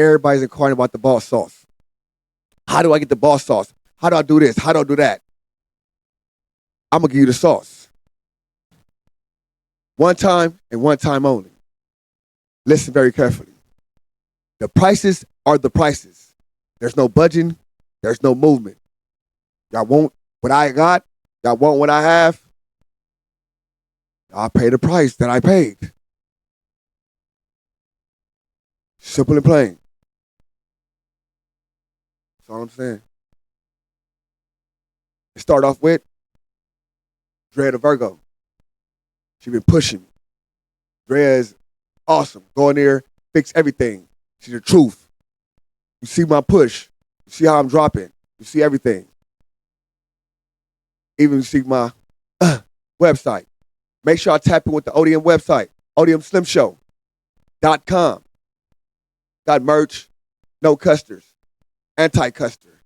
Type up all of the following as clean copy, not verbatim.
Everybody's inquiring about the boss sauce. How do I get the boss sauce? How do I do this? How do I do that? I'm going to give you the sauce. One time and one time only. Listen very carefully. The prices are the prices. There's no budging. There's no movement. Y'all want what I got? Y'all want what I have? I'll pay the price that I paid. Simple and plain. That's all I'm saying. It start off with Drea the Virgo. She been pushing me. Drea is awesome. Go in there, fix everything. She's the truth. You see my push. You see how I'm dropping. You see everything. Even you see my website. Make sure I tap in with the ODM website, ODMSlimShow.com. Got merch, no custers, anti-custer.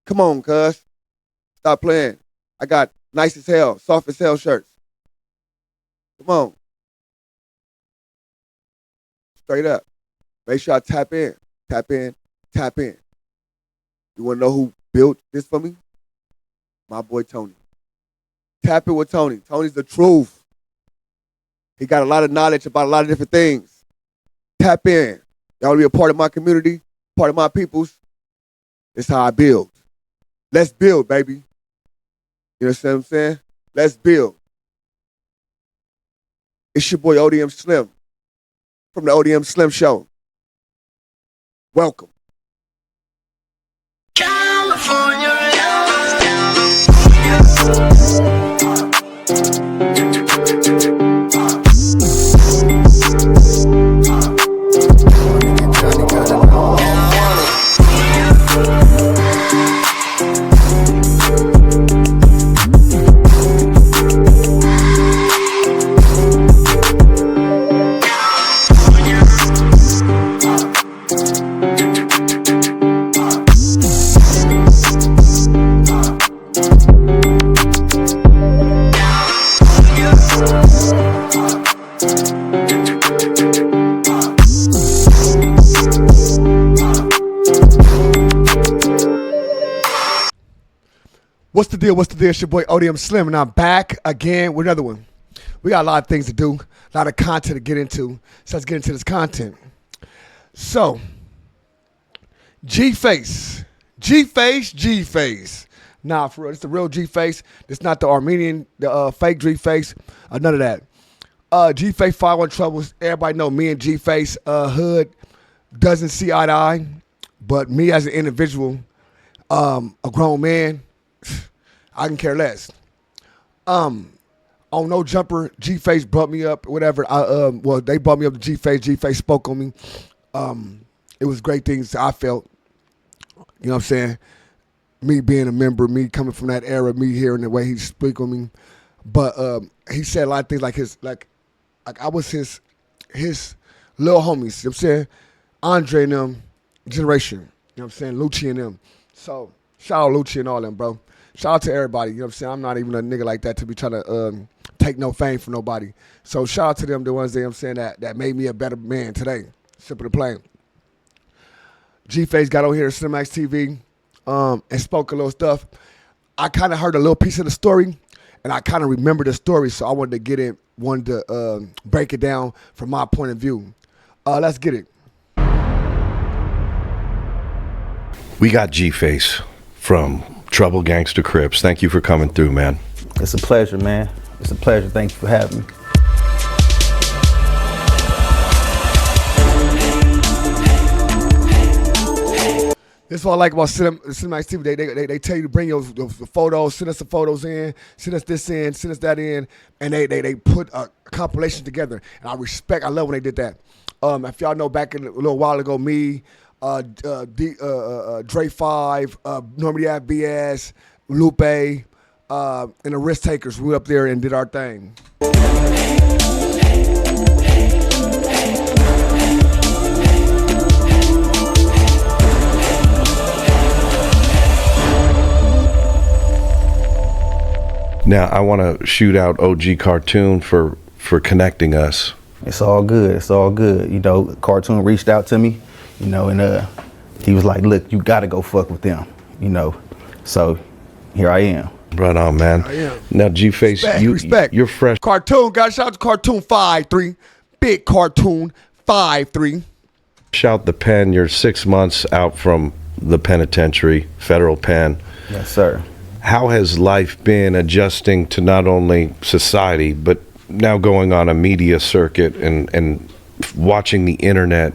Come on, cuz. Stop playing. I got nice as hell, soft as hell shirts. Come on. Straight up. Make sure I tap in, tap in, tap in. You want to know who built this for me? My boy Tony. Tap in with Tony. Tony's the truth. He got a lot of knowledge about a lot of different things. Tap in. Y'all want to be a part of my community, part of my peoples? This is how I build. Let's build, baby. You know what I'm saying? Let's build. It's your boy ODM Slim from the ODM Slim Show. Welcome. California. What's the deal? What's the deal? It's your boy ODM Slim, and I'm back again with another one. We got a lot of things to do, a lot of content to get into. So let's get into this content. So, G-Face. G-Face, G-Face. Nah, for real, it's the real G-Face. It's not the Armenian, the fake G-Face, none of that. G-Face 5-1 Troubles. Everybody know me and G-Face hood doesn't see eye to eye, but me as an individual, a grown man, I can care less. On No Jumper, G-Face brought me up, whatever. They brought me up to G-Face. G-Face spoke on me. It was great things I felt. You know what I'm saying? Me being a member, me coming from that era, me hearing the way he speak on me. But he said a lot of things like I was his little homies. You know what I'm saying? Andre and them generation. You know what I'm saying? Lucci and them. So shout out Lucci and all them, bro. Shout out to everybody. You know what I'm saying? I'm not even a nigga like that to be trying to take no fame from nobody. So shout out to them, the ones that, you know what I'm saying, that made me a better man today. Simple and plain. G-Face got on here at Cinemax TV and spoke a little stuff. I kind of heard a little piece of the story, and I kind of remember the story, so I wanted to break it down from my point of view. Let's get it. We got G-Face from Trouble Gangster Crips. Thank you for coming through, man. It's a pleasure, man. It's a pleasure. Thank you for having me. This is what I like about Cinemax TV. They tell you to bring your photos, send us the photos in, send us this in, send us that in, and they put a compilation together. And I love when they did that. If y'all know, back a little while ago, me, Dre 5, Normandy FBS, Lupe, and the Risk Takers, we were up there and did our thing. Now, I want to shoot out OG Cartoon for connecting us. It's all good. It's all good. You know, Cartoon reached out to me. and he was like, look, you gotta go fuck with them, so here I am. Right on, man. am. Now, G-Face, Respect. you're fresh. Cartoon, guys, shout out to Cartoon 5'3", big Cartoon 5'3". Out the pen. You're 6 months out from the penitentiary, federal pen. Yes, sir. How has life been adjusting to not only society, but now going on a media circuit and watching the internet?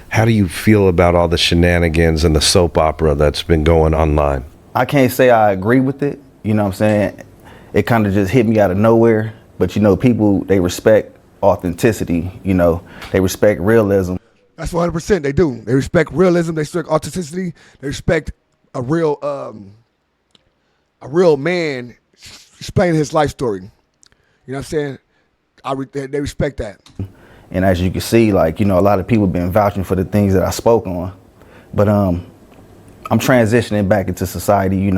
How do you feel about all the shenanigans and the soap opera that's been going online? I can't say I agree with it. You know what I'm saying? It kind of just hit me out of nowhere. But, people, they respect authenticity. They respect realism. That's 100%. They do. They respect realism. They respect authenticity. They respect a real man explaining his life story. You know what I'm saying? They respect that. And as you can see, a lot of people have been vouching for the things that I spoke on. But I'm transitioning back into society,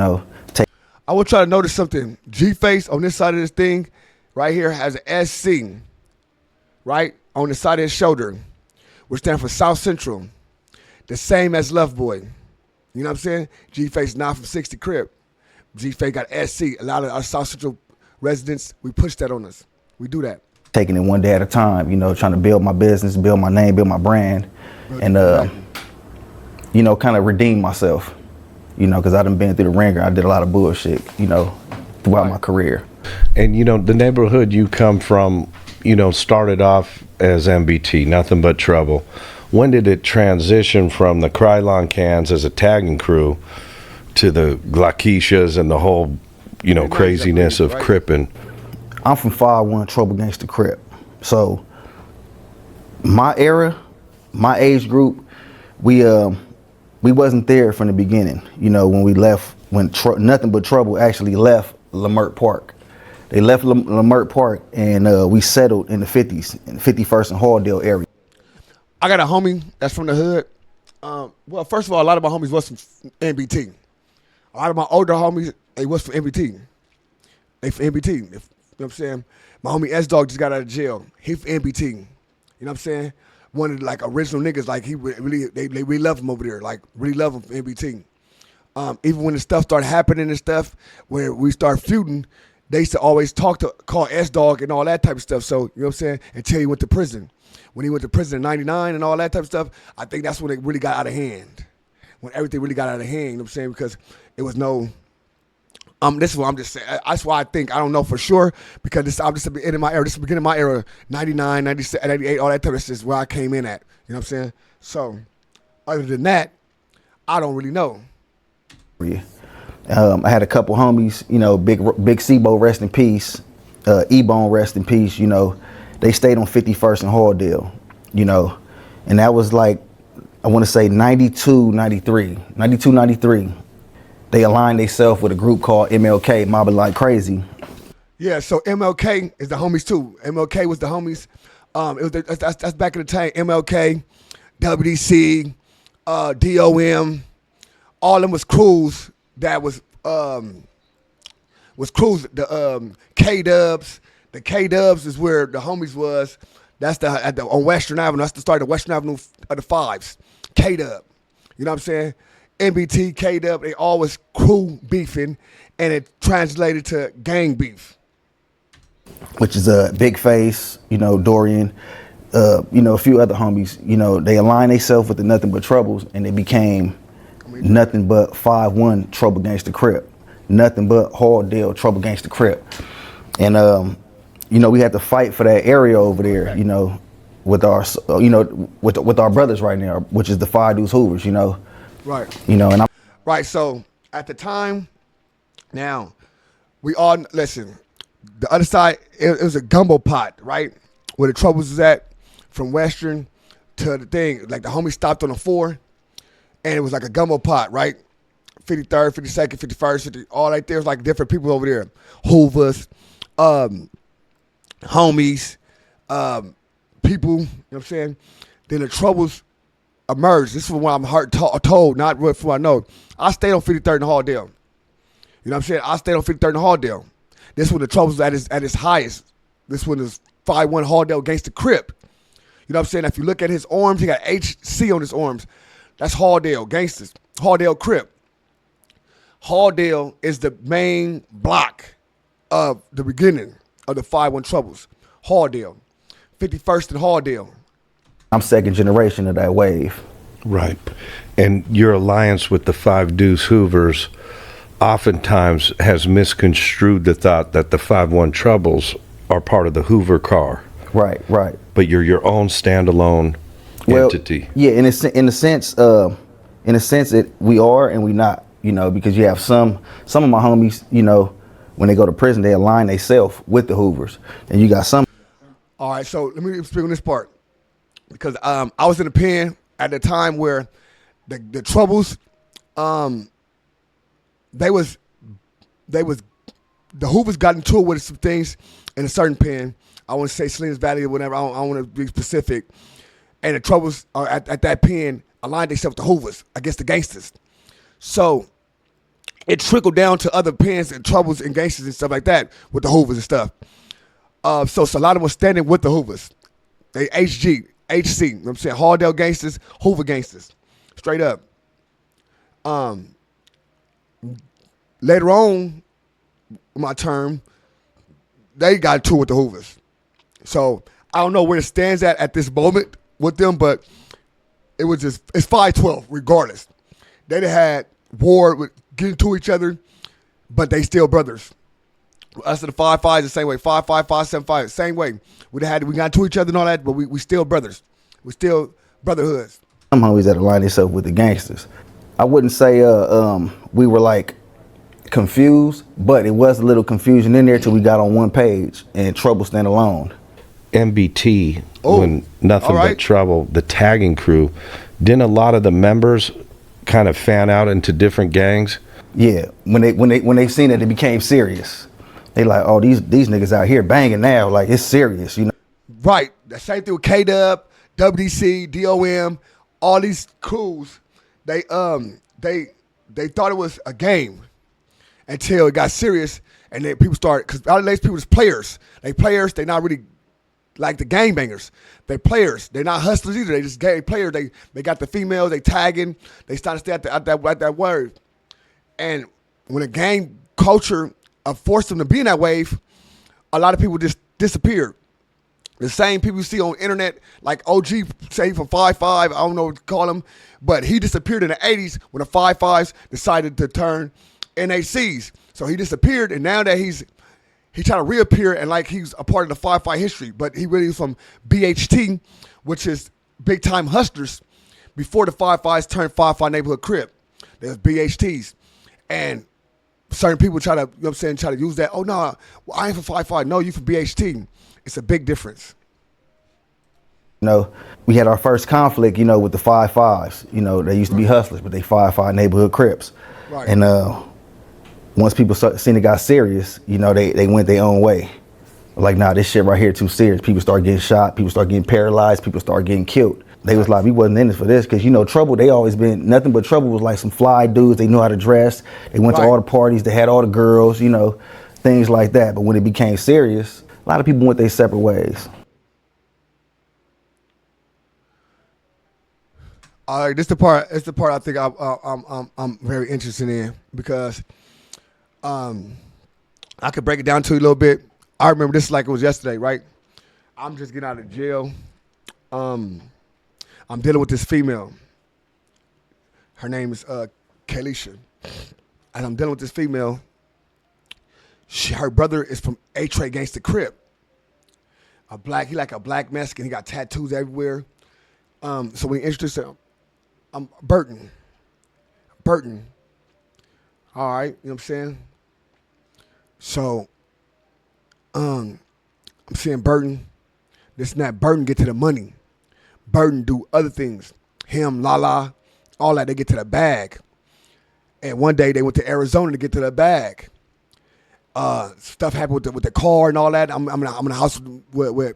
I want y'all to notice something. G-Face on this side of this thing right here has an SC, right, on the side of his shoulder, which stands for South Central, the same as Left Boy. You know what I'm saying? G-Face not from 60 Crip. G-Face got SC. A lot of our South Central residents, we push that on us. We do that. Taking it one day at a time, trying to build my business, build my name, build my brand, and kind of redeem myself, because I done been through the ringer. I did a lot of bullshit, throughout my career. And, the neighborhood you come from, started off as MBT, nothing but trouble. When did it transition from the Krylon cans as a tagging crew to the Glakishas and the whole, craziness of Crippin'? I'm from 5'1", Trouble Gangster Crip. So my era, my age group, we wasn't there from the beginning. When we left, when Nothing But Trouble actually left Lamert Park. They left Lamert Park and we settled in the 50s, in the 51st and Halldale area. I got a homie that's from the hood. Well, first of all, a lot of my homies was from NBT. A lot of my older homies, they was from NBT. They from NBT. You know what I'm saying? My homie S-Dog just got out of jail. He from NBT. You know what I'm saying? One of the original niggas, he really, they really love him over there. Really love him from NBT. Even when the stuff started happening and stuff, where we start feuding, they used to always call S-Dog and all that type of stuff. So, you know what I'm saying? Until he went to prison. When he went to prison in 99 and all that type of stuff, I think that's when it really got out of hand. When everything really got out of hand, you know what I'm saying? Because it was no, this is what I'm just saying. That's why I think, I don't know for sure, because I'm just in my era. This is the beginning of my era, 99, 97, 98, all that type of shit is where I came in at. You know what I'm saying? So, other than that, I don't really know. I had a couple homies, Big Sebo, rest in peace, E-Bone, rest in peace, they stayed on 51st and Halldale, and that was I want to say 92, 93. They aligned themselves with a group called MLK, Mobbing Like Crazy. Yeah, so MLK is the homies too. MLK was the homies. That's back in the time. MLK, WDC, DOM, all of them was crews that was crews. The K-Dubs. The K-Dubs is where the homies was. That's on Western Avenue. That's the start of Western Avenue of the Fives. K-Dub. You know what I'm saying? NBT, K-Dub, they always crew beefing, and it translated to gang beef. Which is Big Face, Dorian, a few other homies. They aligned themselves with the Nothing But Troubles, and they became Nothing But 5'1" Trouble Gangster Crip. Nothing But Halldale Trouble Gangster Crip. And we had to fight for that area over there, with our, with our brothers right now, which is the Five Deuce Hoovers, Right. And I'm right. So at the time, now we all listen. The other side, it was a gumbo pot, right, where the Troubles was at, from Western to the thing. The homie stopped on the 4, and it was like a gumbo pot, right? 53rd, 52nd, 51st, 50, all right there. It was different people over there. Hoovers, homies, people, you know what I'm saying? Then the Troubles emerged. This is what I'm told, not what I know. I stayed on 53rd and Halldale. You know what I'm saying? I stayed on 53rd and Halldale. This when the Troubles was at its highest. This one is 5'1" Halldale Gangster Crip. You know what I'm saying? If you look at his arms, he got HC on his arms. That's Halldale, gangsters. Halldale Crip. Halldale is the main block of the beginning of the 5-1 Troubles. Halldale. 51st and Halldale. I'm second generation of that wave. Right. And your alliance with the Five Deuce Hoovers oftentimes has misconstrued the thought that the 5-1 Troubles are part of the Hoover car. Right, right. But you're your own standalone entity. Yeah, in a sense, that we are and we not. You know, because you have some of my homies, you know, when they go to prison, they align themselves with the Hoovers, and you got some. All right, so let me speak on this part because I was in the pen at the time where the Troubles, the Hoovers got into it with some things in a certain pen. I want to say Salinas Valley or whatever. I don't want to be specific. And the Troubles are at that pen aligned themselves with the Hoovers against the gangsters. So it trickled down to other pens and Troubles and gangsters and stuff like that with the Hoovers and stuff. So a lot of them were standing with the Hoovers. They HC, you know what I'm saying? Halldale gangsters, Hoover gangsters. Straight up. Later on, my term, they got into it with the Hoovers. So I don't know where it stands at this moment with them, but it was just, it's 5-12 regardless. They had war with getting to each other, but they still brothers. Us and the 5-5 the same way. 5-5, 5-7-5, same way. We got to each other and all that, but we still brothers. We still brotherhoods. Some homies that align themselves with the gangsters. I wouldn't say we were like confused, but it was a little confusion in there till we got on one page and Trouble stand alone. MBT, when Nothing But Trouble, the tagging crew, didn't a lot of the members kind of fan out into different gangs? Yeah, when they seen it, it became serious. They like, oh, these niggas out here banging now, like it's serious, you know. Right, the same thing with K-Dub, WDC, DOM, all these crews. They thought it was a game until it got serious, and then people started, because all these people is players. They players. They not really like the gangbangers. They players. They're not hustlers either. They just gay players. They got the females. They tagging. They started to stay at that word. And when a gang culture forced them to be in that wave, a lot of people just disappeared. The same people you see on internet, like OG, say from 5-5, I don't know what to call him, but he disappeared in the 80s when the 5-5s decided to turn NACs. So he disappeared, and now that he tried to reappear and like he's a part of the 5-5 history, but he really was from BHT, which is Big Time Hustlers, before the 5-5s turned 5-5 Neighborhood Crip. There's BHTs. And certain people try to, you know what I'm saying, try to use that. Oh, no, well, I ain't from 5-5. No, you from BHT. It's a big difference. You know, we had our first conflict, you know, with the 5-5s. You know, they used to be hustlers, but they 5-5 Neighborhood Crips. Right. And once people seen it got serious, you know, they went their own way. Like, nah, this shit right here too serious. People start getting shot. People start getting paralyzed. People start getting killed. They was like, we wasn't in this for this, because, you know, Trouble, they always been, Nothing But Trouble was like some fly dudes. They knew how to dress. They went to all the parties. They had all the girls, you know, things like that. But when it became serious, a lot of people went their separate ways. All right, this the part. It's the part I think I'm very interested in, because I could break it down to you a little bit. I remember this like it was yesterday, right? I'm just getting out of jail. I'm dealing with this female. Her name is Kalisha, and I'm dealing with this female. Her brother is from A-Tray Gangsta Crip. He like a black Mexican. He got tattoos everywhere. So we introduced him. I'm Burton. All right, you know what I'm saying? So, I'm seeing Burton. This and that. Burton get to the money. Burton do other things. Him, Lala, all that. They get to the bag. And one day they went to Arizona to get to the bag. Stuff happened with the car and all that. I'm in the house with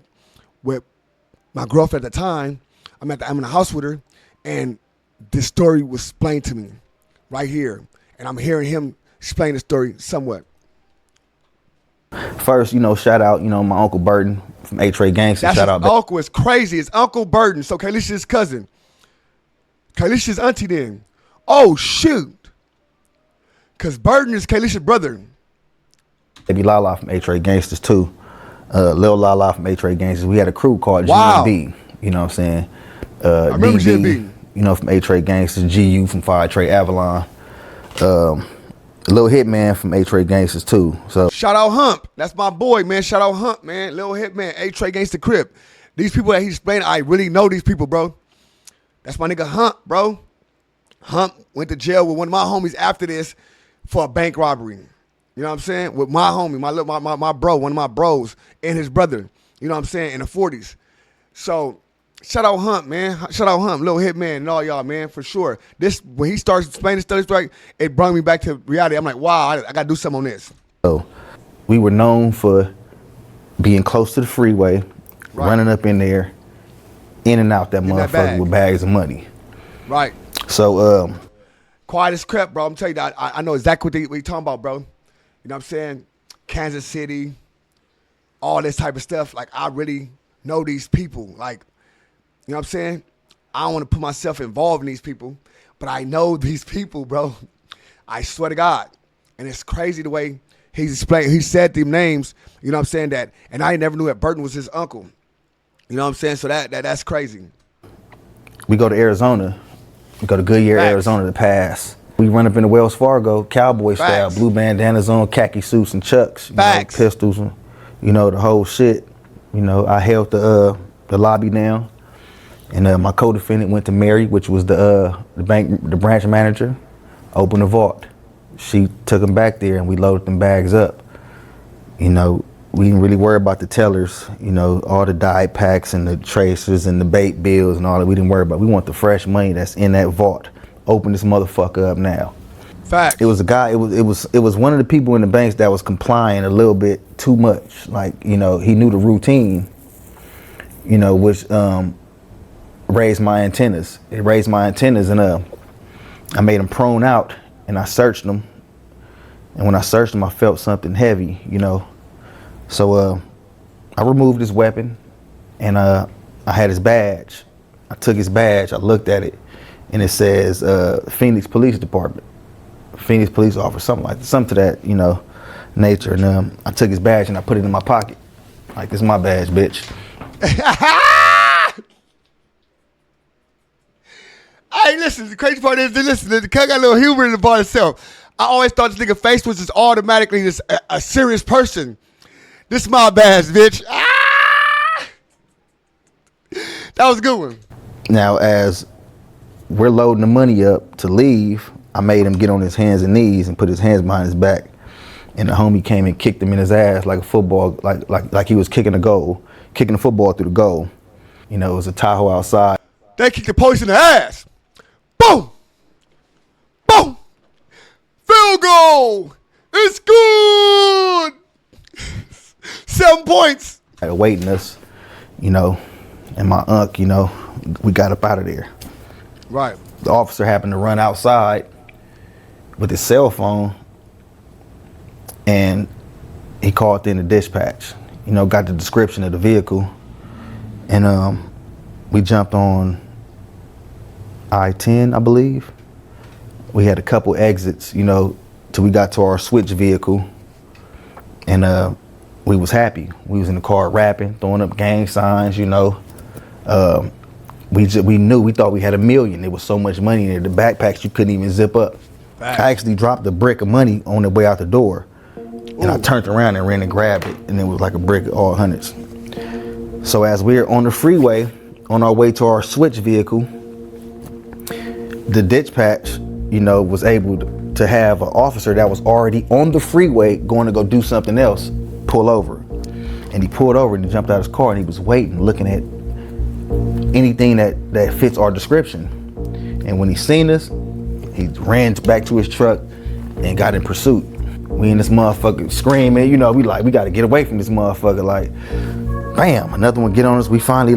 my girlfriend at the time. I'm in the house with her, and this story was explained to me right here, and I'm hearing him explain the story somewhat. First, shout out, my Uncle Burton from A-Tray Gangster. That's Shout his out. uncle. It's crazy. It's Uncle Burton. So Kalisha's cousin. Kalisha's auntie then. Oh, shoot. Because Burton is Kalisha's brother. Baby Lala from A-Tray Gangsters too. Lil Lala from A-Tray Gangsters. We had a crew called Wow. GMB. You know what I'm saying? I remember GMB. From A-Tray Gangsters. GU from Fire Trey Avalon. Lil Hitman from A-Tray Gangsters too. So Shout out Hump. That's my boy, man. Shout out Hump, man. Lil Hitman, A-Tray Gangsta Crip. These people that he's explaining, I really know these people, bro. That's my nigga Hump, bro. Hump went to jail with one of my homies after this for a bank robbery. You know what I'm saying? With my homie, my bro, one of my bros, and his brother. You know what I'm saying? In the 40s. So shout out Hump, man. Shout out Hump, Lil Hitman, and all y'all, man, for sure. This, when he starts explaining stuff, right, it brought me back to reality. I'm like, wow, I got to do something on this. So we were known for being close to the freeway, running up in there, in and out that motherfucker with bags of money. Right. So quiet as crap, bro. I'm telling you, I know exactly what you're talking about, bro. You know what I'm saying? Kansas City, all this type of stuff. Like, I really know these people. Like, you know what I'm saying? I don't want to put myself involved in these people, but I know these people, bro. I swear to God. And it's crazy the way he's explained. He said them names, you know what I'm saying, that, and I never knew that Burton was his uncle. You know what I'm saying? So that's crazy. We go to Arizona. We go to Goodyear, Facts. Arizona to pass. We run up into Wells Fargo, cowboy style, Facts. blue bandanas on, khaki suits and chucks, Facts. Pistols, the whole shit. I held the lobby down, and my co-defendant went to Mary, which was the branch manager, opened the vault. She took them back there, and we loaded them bags up. We didn't really worry about the tellers, all the dye packs and the tracers and the bait bills and all that. We didn't worry about. We want the fresh money that's in that vault. Open this motherfucker up now. Facts. It was a guy. It was one of the people in the banks that was complying a little bit too much. Like, he knew the routine. Which raised my antennas. It raised my antennas, and I made him prone out, and I searched him. And when I searched him, I felt something heavy. So I removed his weapon, and I had his badge. I took his badge, I looked at it, and it says Phoenix Police Department, Phoenix Police Officer, something to that, nature. And I took his badge and I put it in my pocket. Like, this is my badge, bitch. Hey, listen, the crazy part is, listen, the cut got a little humor in the bar itself. I always thought this nigga face was just automatically just a serious person. This is my badge, bitch. That was a good one. Now, as we're loading the money up to leave, I made him get on his hands and knees and put his hands behind his back. And the homie came and kicked him in his ass like a football, like he was kicking the football through the goal. It was a Tahoe outside. They kicked the police in the ass. Boom! Boom! Field goal! It's good! 7 points. Awaiting us, and my unk, we got up out of there. Right. The officer happened to run outside with his cell phone, and he called in the dispatch. Got the description of the vehicle, and we jumped on I-10, I believe. We had a couple exits, till we got to our switch vehicle, and we was happy. We was in the car rapping, throwing up gang signs, we thought we had $1 million. There was so much money in there. The backpacks you couldn't even zip up. Facts. I actually dropped a brick of money on the way out the door, and I turned around and ran and grabbed it, and it was like a brick of all hundreds. So as we were on the freeway, on our way to our switch vehicle, the dispatch, was able to have an officer that was already on the freeway going to go do something else pull over. And he pulled over and he jumped out of his car, and he was waiting, looking at anything that fits our description. And when he seen us, he ran back to his truck and got in pursuit. We in this motherfucker screaming, we gotta get away from this motherfucker. Like, bam, another one get on us. We finally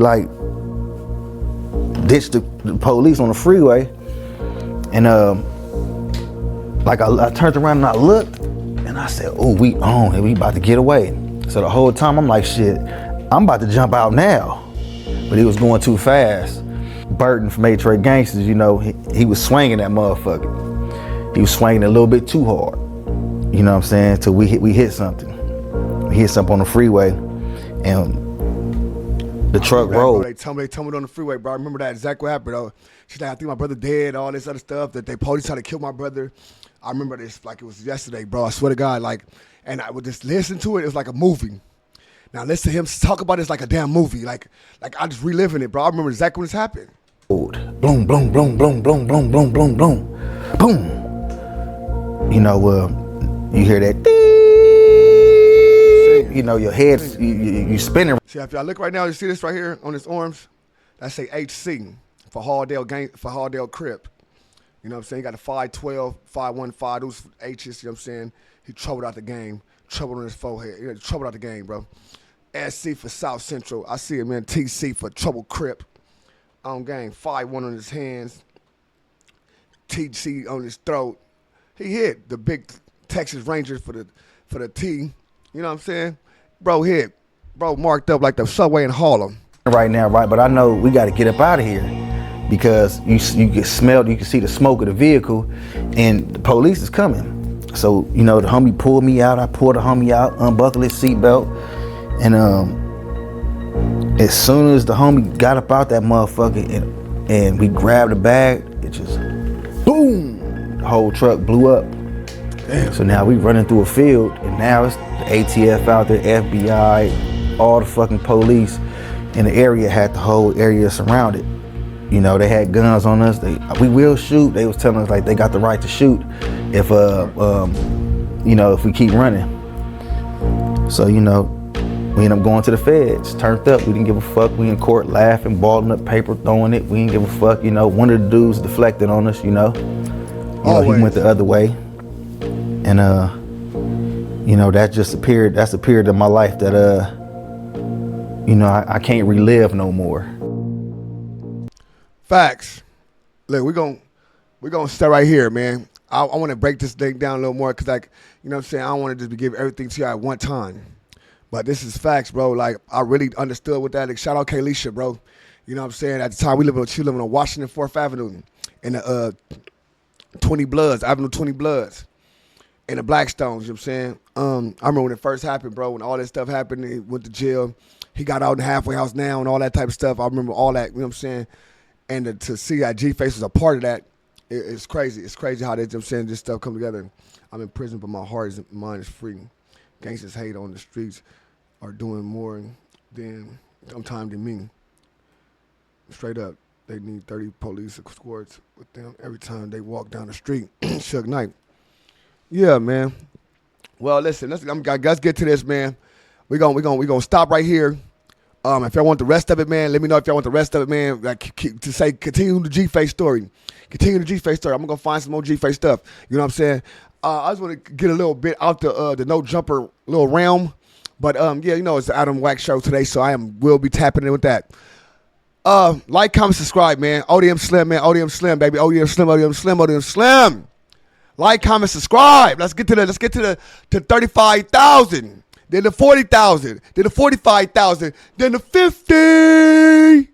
ditched the police on the freeway. And I turned around and I looked, and And I said, oh, we on and we about to get away. So the whole time I'm like, shit, I'm about to jump out now. But he was going too fast. Burton from A-Trade Gangsters, you know, he was swinging that motherfucker. He was swinging a little bit too hard. You know what I'm saying? Till we hit something. We hit something on the freeway, and the truck rolled. They told me on the freeway, bro. I remember that exactly what happened, though. She's like, I think my brother dead, all this other stuff, that they police tried to kill my brother. I remember this like it was yesterday, bro. I swear to God, like, and I would just listen to it. It was like a movie. Now listen to him talk about this like a damn movie. Like I just reliving it, bro. I remember exactly when this happened. Boom, boom, boom, boom, boom, boom, boom, boom, boom, boom. You know, you hear that, you know, your head's, you spinning. See, if y'all look right now, you see this right here on his arms? That say HC for Halldale Crip. You know what I'm saying? He got a 512, 515, those H's, you know what I'm saying? He troubled out the game, troubled on his forehead. You know, troubled out the game, bro. SC for South Central. I see it, man. TC for Trouble Crip. On game, 5-1 on his hands. TC on his throat. He hit the big Texas Rangers for the T. You know what I'm saying? Bro hit. Bro marked up like the subway in Harlem. Right now, right? But I know we got to get up out of here because you can smell, you can see the smoke of the vehicle, and the police is coming. So, you know, the homie pulled me out. I pulled the homie out, unbuckled his seatbelt, and as soon as the homie got up out that motherfucker and we grabbed the bag, it just boom, the whole truck blew up. Damn. So now we running through a field, and now it's the ATF out there, FBI, all the fucking police in the area had the whole area surrounded. You know, they had guns on us. We will shoot. They was telling us like they got the right to shoot if you know, if we keep running. So, you know, we ended up going to the feds, turned up. We didn't give a fuck. We in court laughing, balling up paper, throwing it. We didn't give a fuck. You know, one of the dudes deflected on us, you know. He went the other way. And, you know, that just appeared. That's a period of my life that, you know, I can't relive no more. Facts. Look, we're gonna stay right here, man. I want to break this thing down a little more because, like, you know what I'm saying? I don't want to just give everything to you at one time. But this is facts, bro. Like, I really understood with that. Like, shout out Kaylisha, bro. You know what I'm saying? At the time, she living on Washington 4th Avenue in the 20 Bloods, Avenue 20 Bloods, in the Blackstones, you know what I'm saying? I remember when it first happened, bro, when all that stuff happened, he went to jail. He got out in the halfway house now and all that type of stuff. I remember all that, you know what I'm saying? And to see that G-Face was a part of that, it's crazy. It's crazy how they, you know what I'm saying, this stuff come together. I'm in prison, but my heart and mind is free. Gangsters hate on the streets are doing more than sometimes than me. Straight up, they need 30 police squads with them every time they walk down the street. Suge Knight. Yeah, man. Well, listen, let's get to this, man. We're gonna stop right here. If y'all want the rest of it, man, let me know if y'all want the rest of it, man. Like, continue the G-Face story. Continue the G-Face story. I'm gonna go find some more G-Face stuff. You know what I'm saying? I just want to get a little bit out the no jumper little realm. But yeah, you know, it's the Adam Wax show today, so will be tapping in with that. Like, comment, subscribe, man. ODM Slim, man. ODM Slim, baby. ODM Slim, ODM Slim, ODM Slim. Like, comment, subscribe. Let's get to the 35,000. Then the 40,000. Then the 45,000. Then the 50.